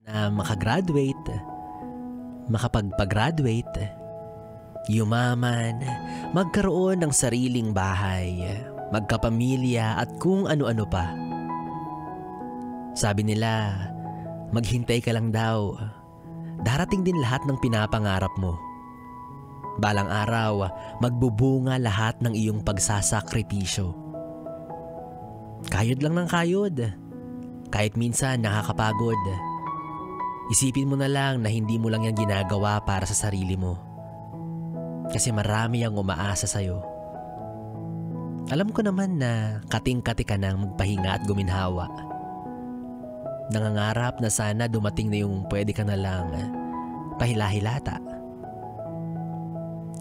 na makagraduate, makapagpag-graduate, yumaman, magkaroon ng sariling bahay, magkapamilya at kung ano-ano pa. Sabi nila, maghintay ka lang daw. Darating din lahat ng pinapangarap mo. Balang araw, magbubunga lahat ng iyong pagsasakripisyo. Kayod lang ng kayod. Kahit minsan nakakapagod. Isipin mo na lang na hindi mo lang yan ginagawa para sa sarili mo. Kasi marami ang umaasa sa'yo. Alam ko naman na kating-kati ka nang magpahinga at guminhawa. Nangangarap na sana dumating na yung pwede ka na lang pahila-hilata.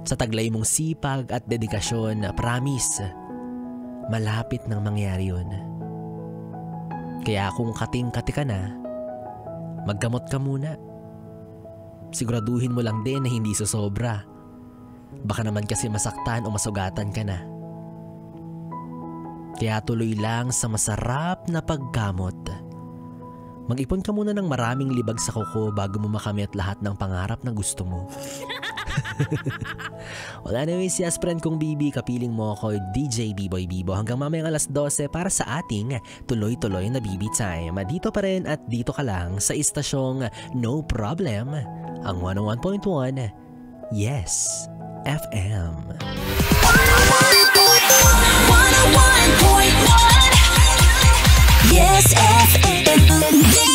Sa taglay mong sipag at dedikasyon, promise, malapit nang mangyari yun. Kaya kung kating-kati ka na, maggamot ka muna. Siguraduhin mo lang din na hindi susobra. Baka naman kasi masaktan o masugatan ka na. Kaya tuloy lang sa masarap na paggamot. Mag-ipon ka muna ng maraming libag sa kuko bago mo makamit lahat ng pangarap na gusto mo. Well, anyways, yes, friend kong Bibi, kapiling mo ako, DJ B-Boy Bibo. Hanggang mamayang alas 12 para sa ating tuloy-tuloy na Bibi Time. Dito pa rin at dito ka lang sa istasyong No Problem, ang 101.1 Yes FM. 101.1 Yes FM.